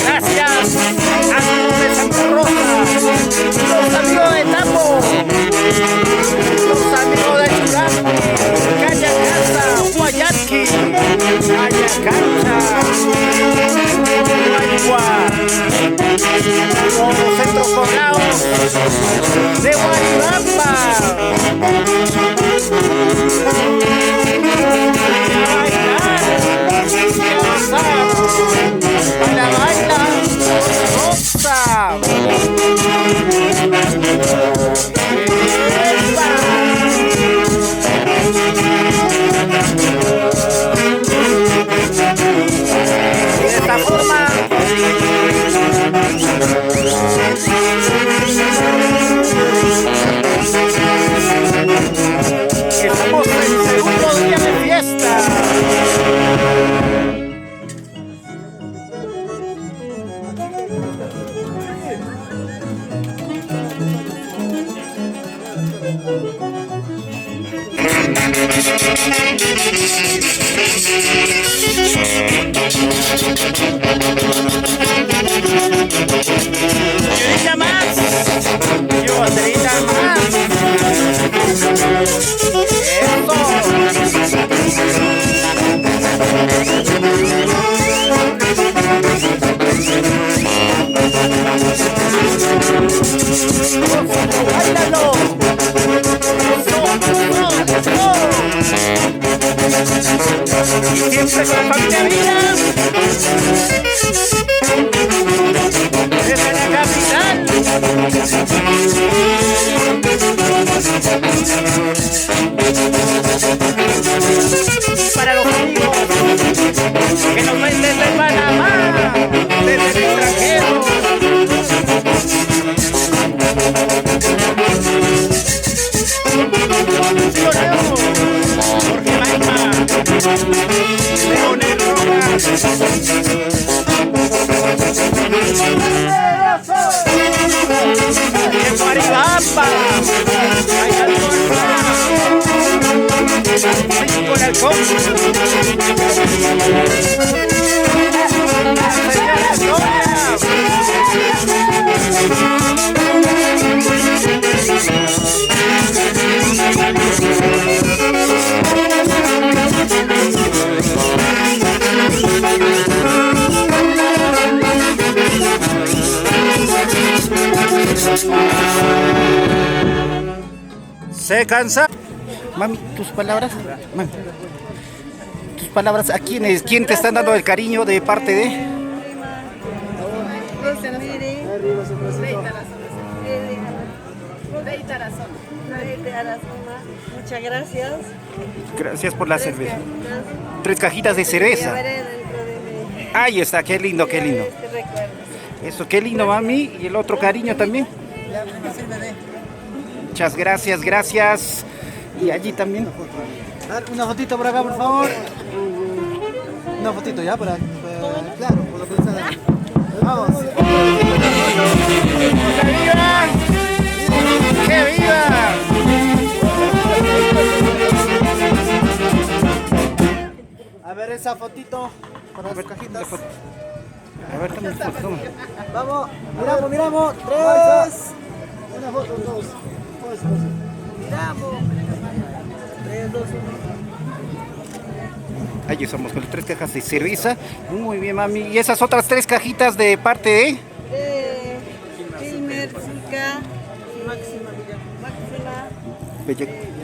Gracias amigos de Santa Rosa, los amigos de Tapo, los amigos de Churanqui, Calle Casa, Guayaquil, Calle Cancha, Guayua, los centros poblados de Guaribamba. Baila, baila, rosa. Y de esta forma estamos en el segundo día de fiesta. Señorita más, yo baterita más. Eso. ¡Báilalo! Y siempre con la familia Vida, desde la capital. Para los amigos que nos ven desde Panamá, desde el extranjero. Jorge Maima, Leonel Rojas, en Guaribamba, hay algo con alcohol. Se cansa. Mami, tus palabras. Mami, tus palabras. ¿A quién es? ¿Quién te están dando el cariño de parte de? Muchas gracias. Gracias por la cerveza. 3 cajitas de cerveza. Ahí está, qué lindo, qué lindo. Eso, qué lindo, mami. Y el otro cariño también. Muchas gracias, gracias. Y allí también. Una fotito por acá, por favor. Una fotito ya, para claro, por lo que está dando. Vamos. ¡Que viva! ¡Que viva! A ver esa fotito para las cajitas. A ver, toma. Vamos, miramos. 3. Una foto, 2. Miramos. 3, 2, 1. Allí estamos con 3 cajas de cerveza. Muy bien, mami. ¿Y esas otras 3 cajitas de parte de? Kilmer, Zika y Máxima.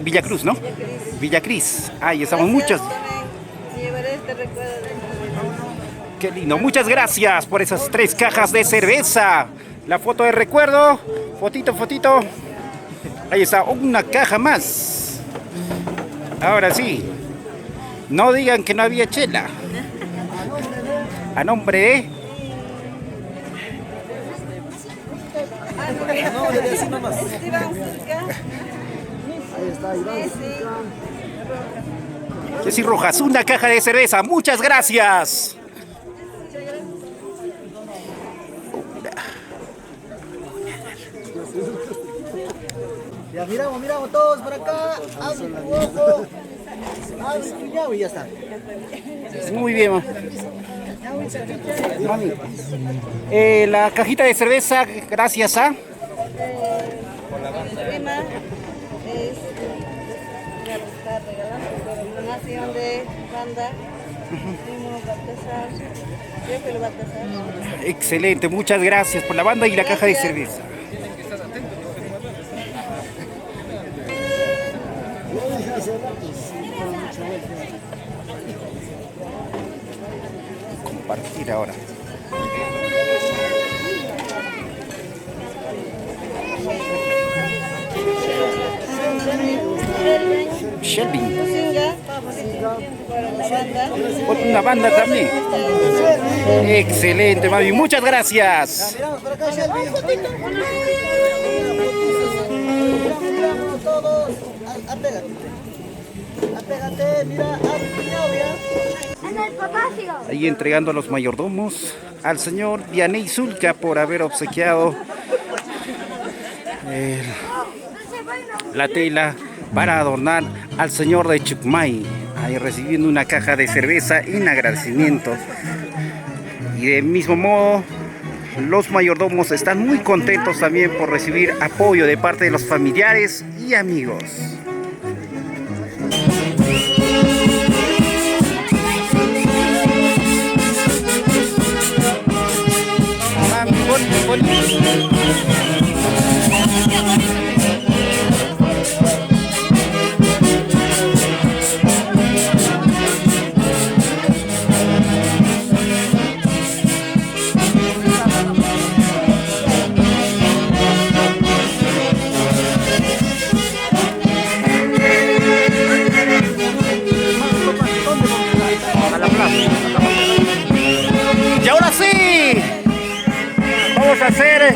Villacruz, ¿no? Villacris. Ahí estamos muchas. Llevaré este recuerdo de Qué lindo. Muchas gracias por esas 3 cajas de cerveza. La foto de recuerdo. Fotito. Ahí está, una caja más. Ahora sí. No digan que no había chela. A nombre de... No, le decimos nomás. Ahí está, Iván. Jessy Rojas, una caja de cerveza. Muchas gracias. Ya miramos todos por acá. Ojo. Abre el cuñado y ya está. Muy bien, mami. La cajita de cerveza, gracias a... prima es ya lo está regalando, pero la nación de banda, primo Baltasar, yo que lo Baltasar. Excelente, muchas gracias por la banda y la caja de cerveza. Compartir ahora. Shelby. Singa, para la banda. Una banda también. Excelente, mami. Muchas gracias. Miramos por acá, Shelby. Miramos todos. Apégate. Apégate, mira, abre el cuñado ya. Ahí entregando a los mayordomos al señor Vianey Zulca por haber obsequiado la tela para adornar al señor de Chucmay, ahí recibiendo una caja de cerveza en agradecimiento. Y de mismo modo, los mayordomos están muy contentos también por recibir apoyo de parte de los familiares y amigos. Y ahora sí, vamos a hacer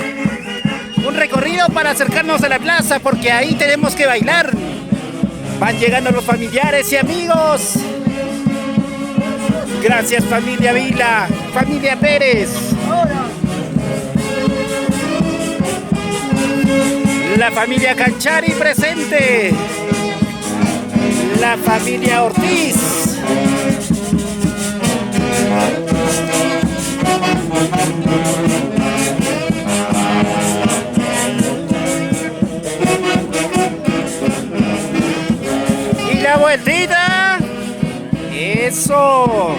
un recorrido para acercarnos a la plaza porque ahí tenemos que bailar. Van llegando los familiares y amigos. Gracias, familia Vila, familia Pérez, la familia Canchari presente, la familia Ortiz. Y la vueltita. Eso.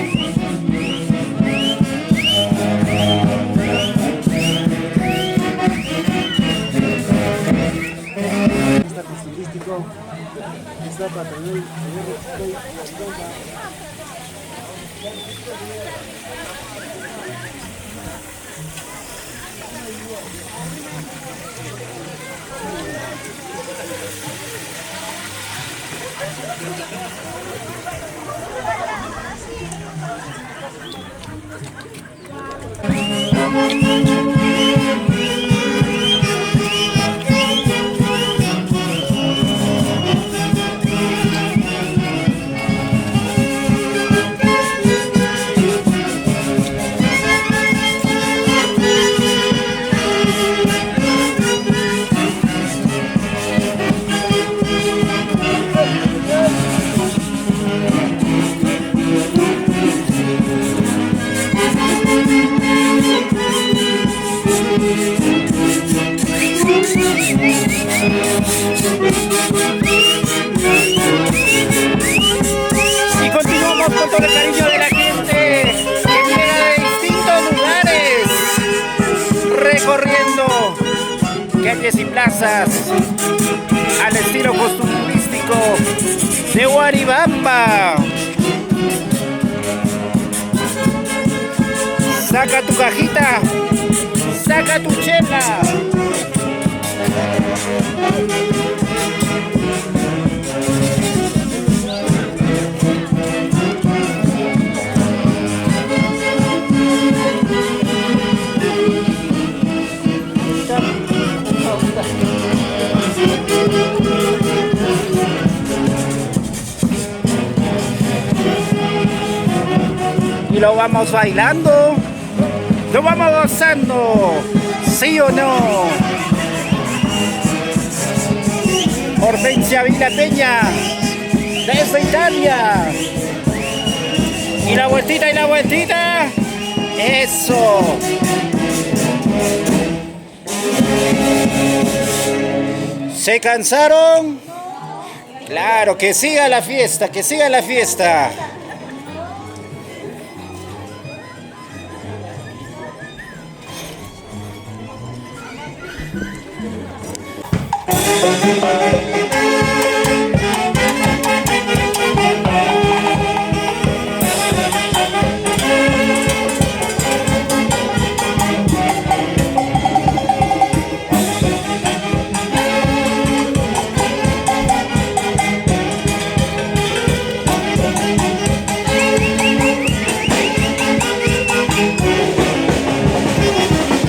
Está costumístico. Está patronal. Y continuamos con todo el cariño de la gente que llega de distintos lugares, recorriendo calles y plazas al estilo costumbrístico de Huaribamba. Saca tu cajita, saca tu chela. Y lo vamos bailando, lo vamos gozando, ¿sí o no? Hortensia Vila Peña, Desde Italia. Y la vueltita y la vueltita. Eso. ¿Se cansaron? Claro, que siga la fiesta, que siga la fiesta.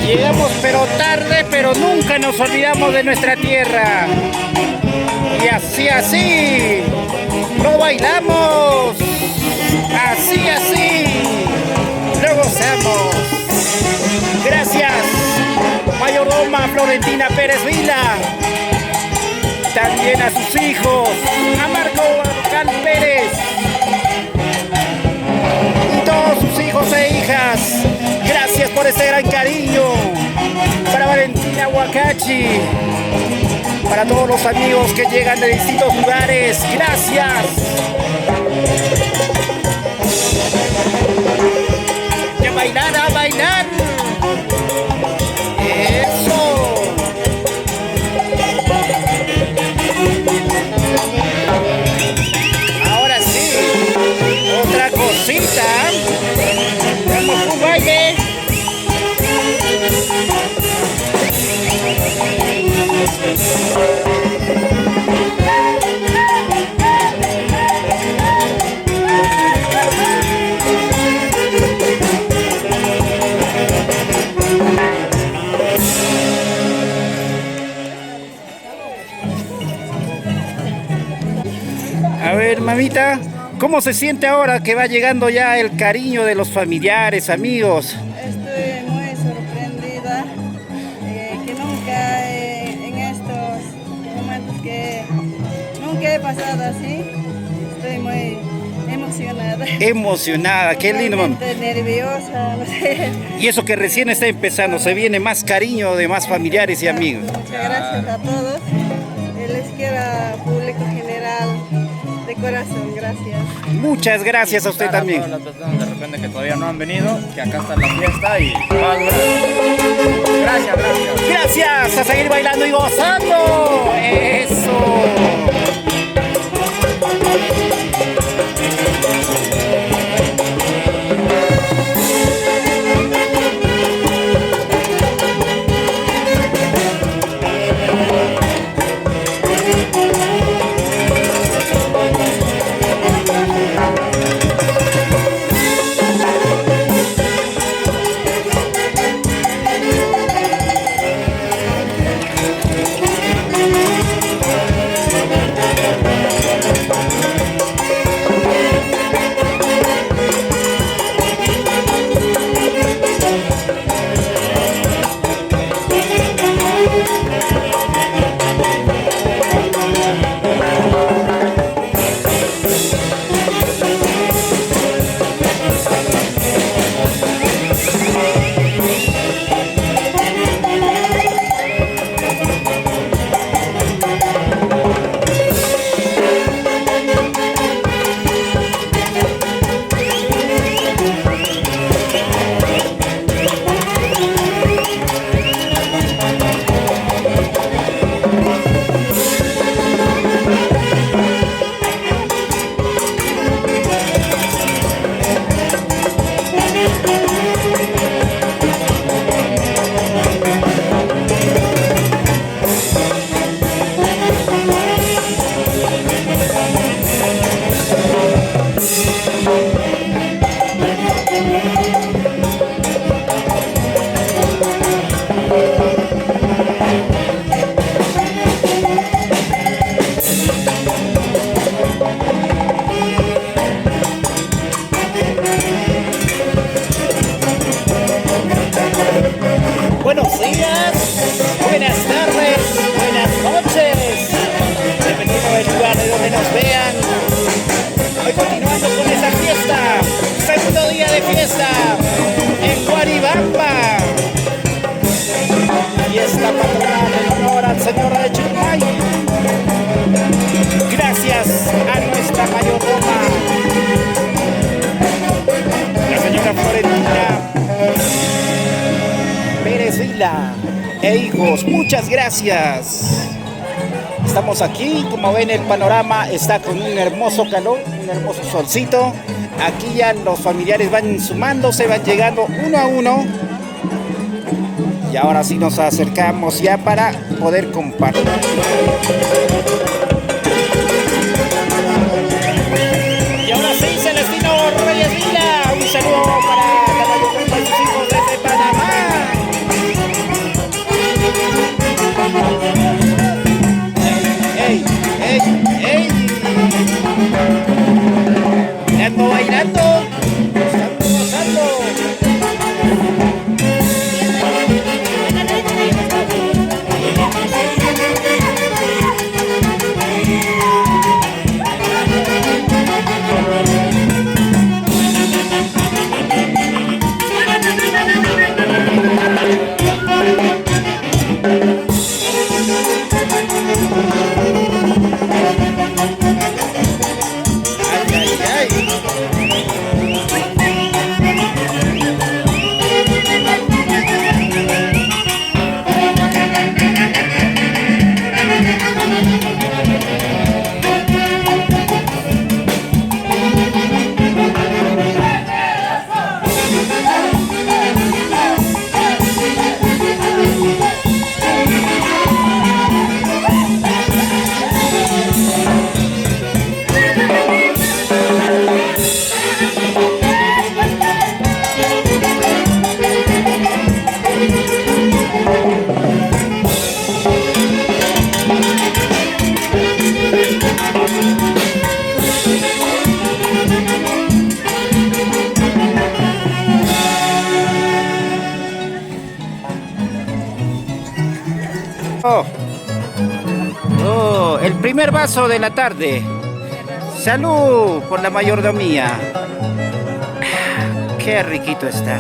Llegamos pero tarde, pero nunca nos olvidamos de nuestra tierra. Y así, lo bailamos. Así, lo gozamos. Gracias, mayordoma Florentina Pérez Vila. También a sus hijos, a Marco Cal Pérez. Y todos sus hijos e hijas. Gracias por este gran cariño. Para Valentina Huacachi. Para todos los amigos que llegan de distintos lugares. Gracias. Y a bailar, a bailar. Eso. Ahora sí. Otra cosita. Vamos un baile. A ver, mamita, ¿cómo se siente ahora que va llegando ya el cariño de los familiares, amigos? Estoy muy sorprendida que nunca en estos momentos que nunca he pasado así. Estoy muy emocionada. Emocionada, qué lindo, mamá. Nerviosa, no sé. Y eso que recién está empezando, se viene más cariño de más familiares y amigos. Muchas gracias a todos. Les quiero al público general de corazón, gracias. Muchas gracias a usted también. A todas las personas de repente que todavía no han venido, que acá está la fiesta y va a durar. Gracias. Gracias, a seguir bailando y gozando. Eso. Vila e hijos, muchas gracias. Estamos aquí, como ven el panorama está con un hermoso calor, un hermoso solcito. Aquí ya los familiares van sumándose, van llegando uno a uno. Y ahora sí nos acercamos ya para poder compartir. Y ahora sí, Celestino Reyes Vila, un saludo para Caballo Cuerpo y sus hijos desde Panamá. ¡Ey, ey, ey! ¡Bailando, bailando! ¡Estamos gozando! El primer vaso de la tarde. Salud por la mayordomía. Qué riquito está.